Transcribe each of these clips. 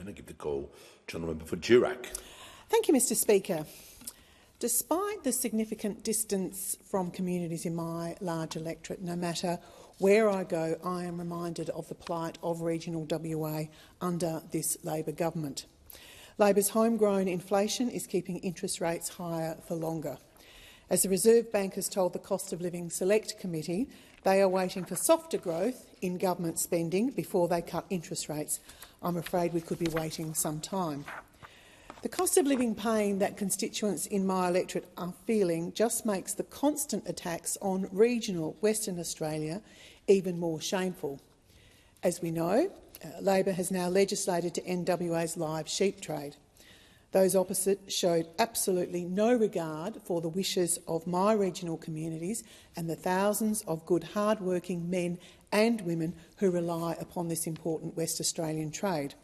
I give the call to the member for Durack. Thank you, Mr Speaker. Despite the significant distance from communities in my large electorate, no matter where I go, I am reminded of the plight of regional WA under this Labor government. Labor's homegrown inflation is keeping interest rates higher for longer. As the Reserve Bank has told the Cost of Living Select Committee, they are waiting for softer growth in government spending before they cut interest rates. I'm afraid we could be waiting some time. The cost of living pain that constituents in my electorate are feeling just makes the constant attacks on regional Western Australia even more shameful. As we know, Labor has now legislated to end WA's live sheep trade. Those opposite showed absolutely no regard for the wishes of my regional communities and the thousands of good hard-working men and women who rely upon this important West Australian trade.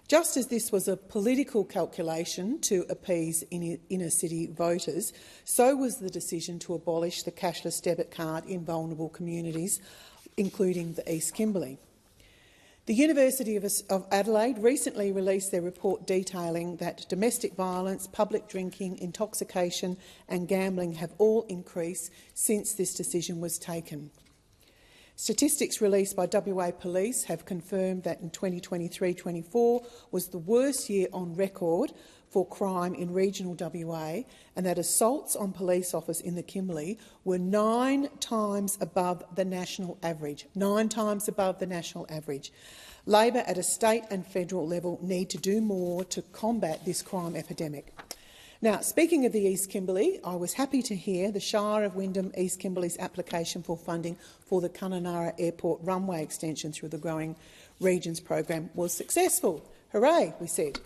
Just as this was a political calculation to appease inner-city voters, so was the decision to abolish the cashless debit card in vulnerable communities, including the East Kimberley. The University of Adelaide recently released their report detailing that domestic violence, public drinking, intoxication and gambling have all increased since this decision was taken. Statistics released by WA Police have confirmed that in 2023-24 was the worst year on record for crime in regional WA, and that assaults on police officers in the Kimberley were 9 times above the national average. 9 times above the national average. Labor at a state and federal level need to do more to combat this crime epidemic. Now, speaking of the East Kimberley, I was happy to hear the Shire of Wyndham East Kimberley's application for funding for the Kununurra Airport runway extension through the Growing Regions program was successful. Hooray, we said.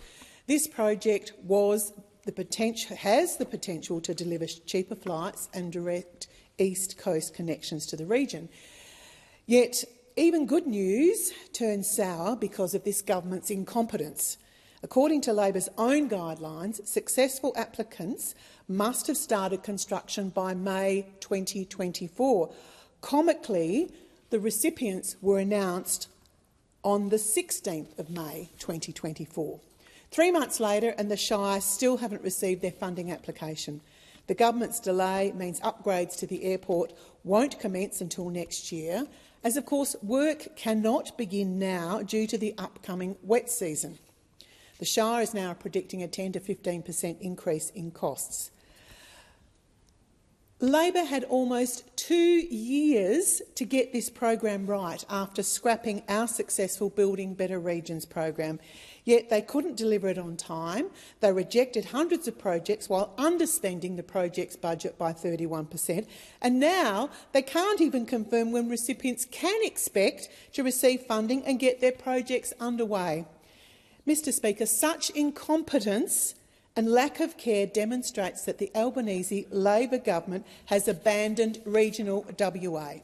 This project has the potential to deliver cheaper flights and direct East Coast connections to the region. Yet, even good news turned sour because of this government's incompetence. According to Labor's own guidelines, successful applicants must have started construction by May 2024. Comically, the recipients were announced on the 16th of May 2024. 3 months later, and the Shire still haven't received their funding application. The government's delay means upgrades to the airport won't commence until next year, as of course work cannot begin now due to the upcoming wet season. The Shire is now predicting a 10 to 15% increase in costs. Labor had almost 2 years to get this program right after scrapping our successful Building Better Regions program, yet they couldn't deliver it on time. They rejected hundreds of projects while underspending the project's budget by 31%, and now they can't even confirm when recipients can expect to receive funding and get their projects underway. Mr Speaker, such incompetence and lack of care demonstrates that the Albanese Labor Government has abandoned regional WA.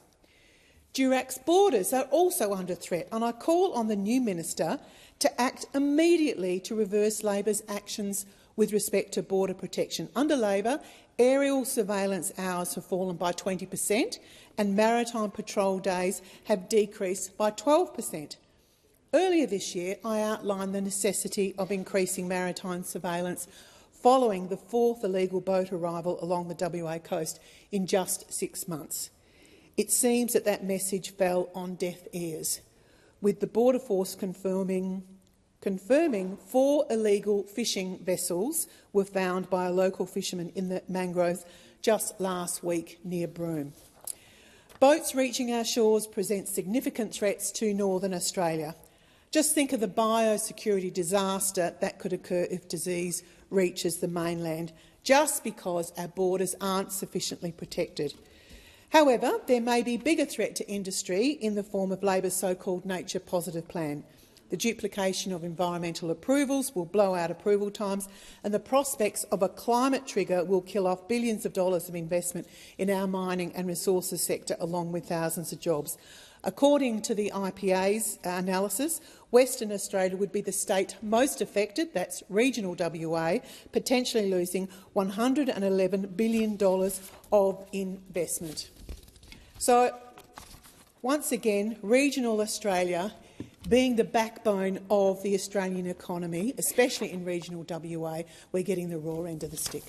Durack's borders are also under threat, and I call on the new minister to act immediately to reverse Labor's actions with respect to border protection. Under Labor, aerial surveillance hours have fallen by 20% and maritime patrol days have decreased by 12%. Earlier this year, I outlined the necessity of increasing maritime surveillance following the 4th illegal boat arrival along the WA coast in just 6 months. It seems that that message fell on deaf ears, with the Border Force confirming 4 illegal fishing vessels were found by a local fisherman in the mangroves just last week near Broome. Boats reaching our shores present significant threats to Northern Australia. Just think of the biosecurity disaster that could occur if disease reaches the mainland, just because our borders aren't sufficiently protected. However, there may be a bigger threat to industry in the form of Labor's so-called Nature Positive Plan. The duplication of environmental approvals will blow out approval times, and the prospects of a climate trigger will kill off billions of dollars of investment in our mining and resources sector, along with thousands of jobs. According to the IPA's analysis, Western Australia would be the state most affected, that's regional WA, potentially losing $111 billion of investment. So, once again, regional Australia being the backbone of the Australian economy, especially in regional WA, we're getting the raw end of the stick.